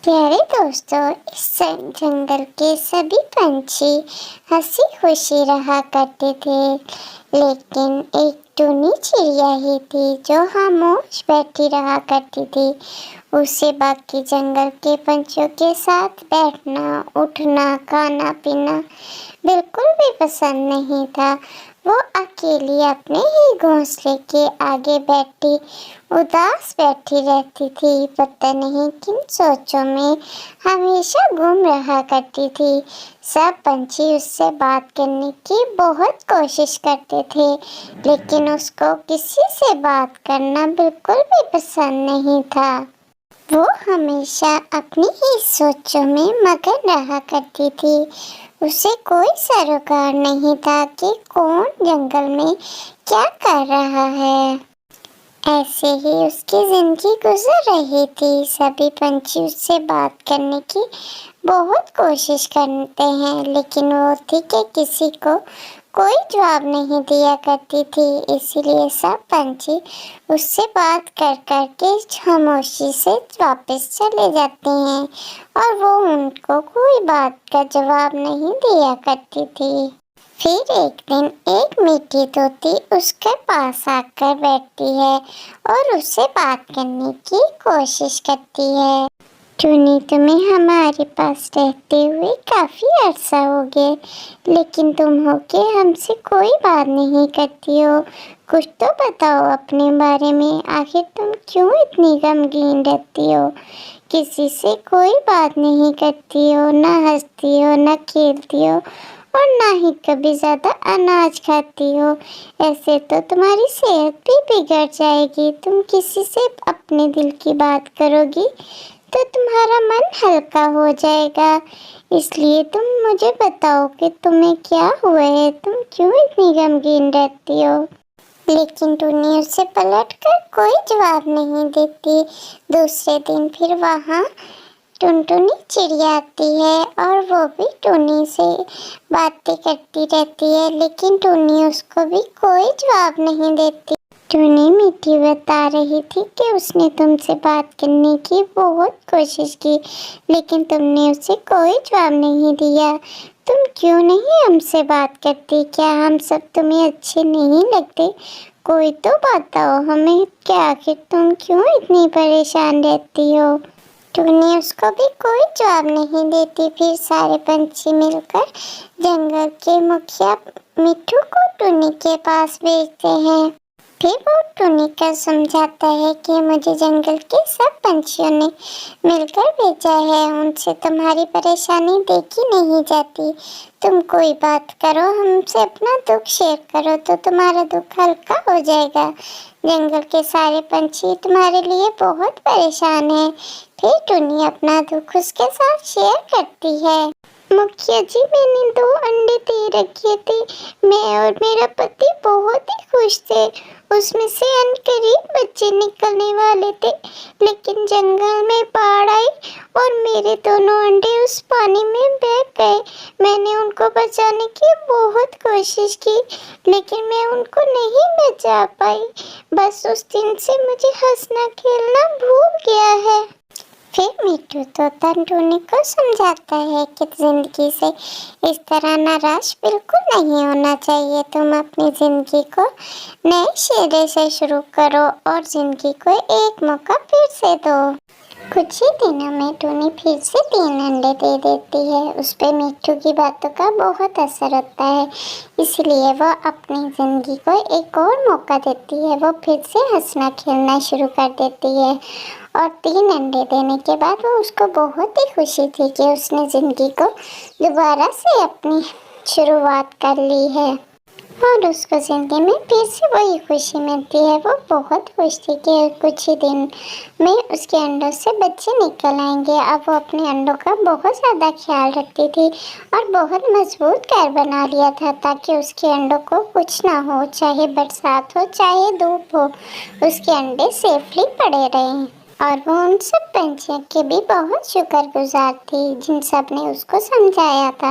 प्यारे दोस्तों, इस जंगल के सभी पंछी हंसी खुशी रहा करते थे, लेकिन एक टूनी चिड़िया ही थी जो खामोश बैठी रहा करती थी। उसे बाकी जंगल के पंछियों के साथ बैठना, उठना, खाना पीना बिल्कुल भी पसंद नहीं था। वो अकेली अपने ही घोंसले के आगे बैठी उदास बैठी रहती थी, पता नहीं किन सोचों में हमेशा घूम रहा करती थी। सब पंछी उससे बात करने की बहुत कोशिश करते थे, लेकिन उसको किसी से बात करना बिल्कुल भी पसंद नहीं था। वो हमेशा अपनी ही सोचों में मगन रहा करती थी। उसे कोई सरोकार नहीं था कि कौन जंगल में क्या कर रहा है। ऐसे ही उसकी जिंदगी गुजर रही थी। सभी पंछी उससे बात करने की बहुत कोशिश करते हैं, लेकिन वो थी कि किसी को कोई जवाब नहीं दिया करती थी। इसीलिए सब पंछी उससे बात कर कर के खामोशी से वापस चले जाते हैं और वो उनको कोई बात का जवाब नहीं दिया करती थी। फिर एक दिन एक मीठी तोती उसके पास आकर बैठती है और उससे बात करने की कोशिश करती है। टूनी, तुम्हें हमारे पास रहते हुए काफी अरसा हो गया, लेकिन तुम हो के हमसे कोई बात नहीं करती हो। कुछ तो बताओ अपने बारे में। आखिर तुम क्यों इतनी गमगीन रहती हो? किसी से कोई बात नहीं करती हो, ना हंसती हो, ना खेलती हो और ना ही कभी ज्यादा अनाज खाती हो। ऐसे तो तुम्हारी सेहत भी बिगड़ जाएगी। तुम किसी से अपने दिल की बात करोगी तो तुम्हारा मन हल्का हो जाएगा। इसलिए तुम मुझे बताओ कि तुम्हें क्या हुआ है, तुम क्यों इतनी गमगीन रहती हो? लेकिन टूनी उससे पलटकर कोई जवाब नहीं देती। दूसरे दिन फिर वहाँ टुनटुनी चिड़िया आती है और वो भी टूनी से बातें करती रहती है, लेकिन टूनी उसको भी कोई जवाब नहीं देती। टूनी मीठी बता रही थी कि उसने तुमसे बात करने की बहुत कोशिश की, लेकिन तुमने उसे कोई जवाब नहीं दिया। तुम क्यों नहीं हमसे बात करती? क्या हम सब तुम्हें अच्छे नहीं लगते? कोई तो बताओ हमें, क्या आखिर तुम क्यों इतनी परेशान रहती हो? टूनी उसको भी कोई जवाब नहीं देती। फिर सारे पंछी मिलकर जंगल के मुखिया मिट्ठू को टूनी के पास भेजते हैं। फिर वो टूनी को समझाता है कि मुझे जंगल के सब पंछियों ने मिलकर भेजा है, उनसे तुम्हारी परेशानी देखी नहीं जाती। तुम कोई बात करो, हमसे अपना दुख शेयर करो तो तुम्हारा दुख हल्का हो जाएगा। जंगल के सारे पंछी तुम्हारे लिए बहुत परेशान हैं। फिर टूनी अपना दुख उसके साथ शेयर करती है। मुखिया जी, मैंने 2 अंडे दे रखे थे। मैं और मेरा पति बहुत ही खुश थे। उसमें से अनकरीब बच्चे निकलने वाले थे, लेकिन जंगल में बाढ़ आई और मेरे दोनों अंडे उस पानी में बह गए। मैंने उनको बचाने की बहुत कोशिश की, लेकिन मैं उनको नहीं बचा पाई। बस उस दिन से मुझे हंसना खेलना भूल गया है। फिर मिट्ठू तोता टूनी को समझाता है कि जिंदगी से इस तरह नाराज बिल्कुल नहीं होना चाहिए। तुम अपनी जिंदगी को नए सिरे से शुरू करो और जिंदगी को एक मौका फिर से दो। कुछ ही दिनों में टूनी फिर से 3 अंडे दे देती है। उस पे मिट्ठू की बातों का बहुत असर होता है, इसलिए वो अपनी जिंदगी को एक और मौका देती है। वो फिर से हंसना खेलना शुरू कर देती है और 3 अंडे देने के बाद वो उसको बहुत ही खुशी थी कि उसने जिंदगी को दोबारा से अपनी शुरुआत कर ली है और उसको जिंदगी में फिर से वही खुशी मिलती है। वो बहुत खुश थी कि कुछ ही दिन में उसके अंडों से बच्चे निकल आएंगे। अब वो अपने अंडों का बहुत ज़्यादा ख्याल रखती थी और बहुत मजबूत घर बना लिया था ताकि उसके अंडों को कुछ ना हो, चाहे बरसात हो चाहे धूप हो, उसके अंडे सेफली पड़े रहें। और वो उन सब पंछियों के भी बहुत शुक्रगुजार थी जिन सब ने उसको समझाया था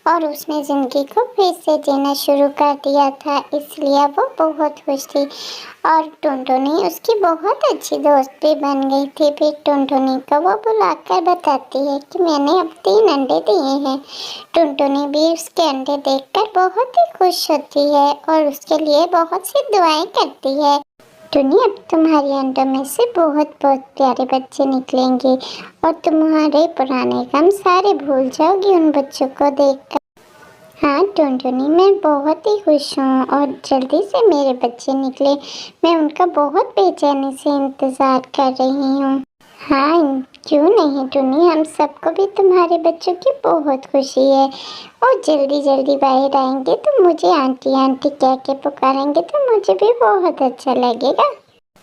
और उसने ज़िंदगी को फिर से जीना शुरू कर दिया था, इसलिए वो बहुत खुश थी। और टुनटुनी उसकी बहुत अच्छी दोस्त भी बन गई थी। फिर टुनटुनी को वो बुलाकर बताती है कि मैंने अब 3 अंडे दिए हैं। टुनटुनी भी उसके अंडे देखकर बहुत ही खुश होती है और उसके लिए बहुत सी दुआएं करती है। टुनी, अब तुम्हारे अंडों में से बहुत बहुत प्यारे बच्चे निकलेंगे और तुम्हारे पुराने गम सारे भूल जाओगी उन बच्चों को देखकर। हाँ टुनटुनी, मैं बहुत ही खुश हूँ और जल्दी से मेरे बच्चे निकले, मैं उनका बहुत बेचैनी से इंतज़ार कर रही हूँ। हाँ क्यों नहीं टुनी, हम सबको भी तुम्हारे बच्चों की बहुत खुशी है और जल्दी जल्दी बाहर आएंगे तो मुझे आंटी आंटी कह के पुकारेंगे तो मुझे भी बहुत अच्छा लगेगा।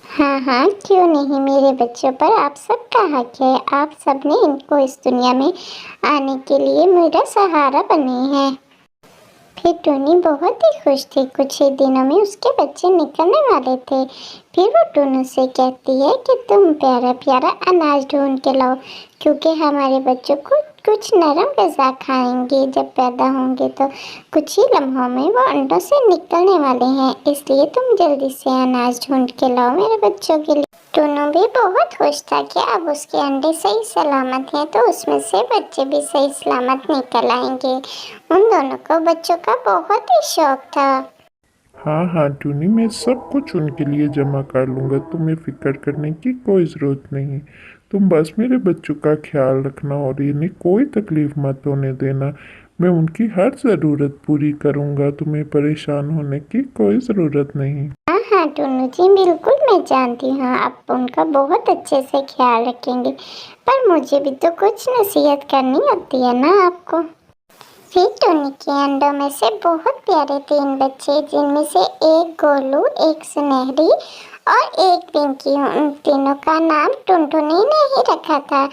हाँ हाँ क्यों नहीं, मेरे बच्चों पर आप सबका हक है, आप सब ने इनको इस दुनिया में आने के लिए मेरा सहारा बने हैं। फिर टुनी बहुत ही खुश थी। कुछ ही दिनों में उसके बच्चे निकलने वाले थे। फिर वो टुनू से कहती है कि तुम प्यारा प्यारा अनाज ढूंढ के लाओ, क्योंकि हमारे बच्चों को कुछ नरम ग़िज़ा खाएंगे जब पैदा होंगे तो कुछ ही लम्हों में वो अंडों से निकलने वाले हैं, इसलिए तुम जल्दी से अनाज ढूंढ के लाओ मेरे बच्चों के लिए। टुनू भी बहुत खुश था कि अब उसके अंडे सही सलामत हैं तो उसमें से बच्चे भी सही सलामत निकल आएंगे। उन दोनों को बच्चों का बहुत ही शौक था। हाँ हाँ टूनी, मैं सब कुछ उनके लिए जमा कर लूँगा, तुम्हें फिक्र करने की कोई ज़रूरत नहीं। तुम बस मेरे बच्चों का ख्याल रखना और इन्हें कोई तकलीफ़ मत होने देना। मैं उनकी हर ज़रूरत पूरी करूँगा, तुम्हें परेशान होने की कोई ज़रूरत नहीं। हाँ हाँ टुन्नू जी, बिल्कुल मैं जानती हूँ आप उनका बहुत अच्छे से ख्याल रखेंगे, पर मुझे भी तो कुछ नसीहत करनी होती है ना आपको। फिर टुनी के अंडों में से बहुत प्यारे 3 बच्चे, जिनमें से एक गोलू, एक सुनहरी और एक पिंकी, उन तीनों का नाम टुनटुनी ने ही रखा था।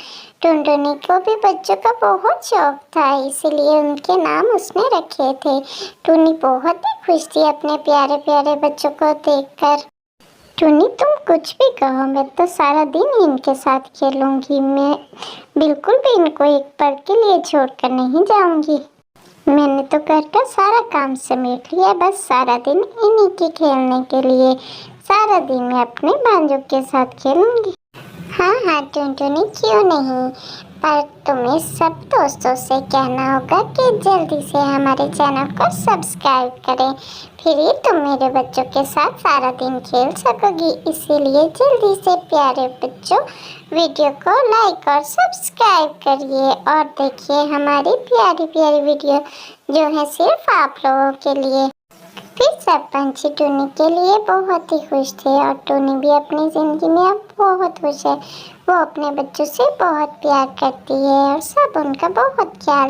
टुनटुनी को भी बच्चों का बहुत शौक था, इसलिए उनके नाम उसने रखे थे। टुनी बहुत ही खुश थी अपने प्यारे प्यारे बच्चों को देखकर। टुनी, तुम कुछ भी कहो, मैं तो सारा दिन इनके साथ खेलूंगी। मैं बिल्कुल भी इनको एक पल के लिए छोड़कर नहीं जाऊंगी। मैंने तो घर का सारा काम समेट लिया, बस सारा दिन इन्हीं के खेलने के लिए। सारा दिन मैं अपने भांजों के साथ खेलूंगी। हाँ हाँ टुनटुनी, क्यों नहीं, पर तुम्हें सब दोस्तों से कहना होगा कि जल्दी से हमारे चैनल को सब्सक्राइब करें, फिर ही तुम मेरे बच्चों के साथ सारा दिन खेल सकोगी। इसीलिए जल्दी से प्यारे बच्चों वीडियो को लाइक और सब्सक्राइब करिए और देखिए हमारी प्यारी प्यारी वीडियो जो है सिर्फ आप लोगों के लिए। फिर सब पंछी टुनी के लिए बहुत ही खुश थे और टुनी भी अपनी ज़िंदगी में अब बहुत खुश है। वो अपने बच्चों से बहुत प्यार करती है और सब उनका बहुत ख्याल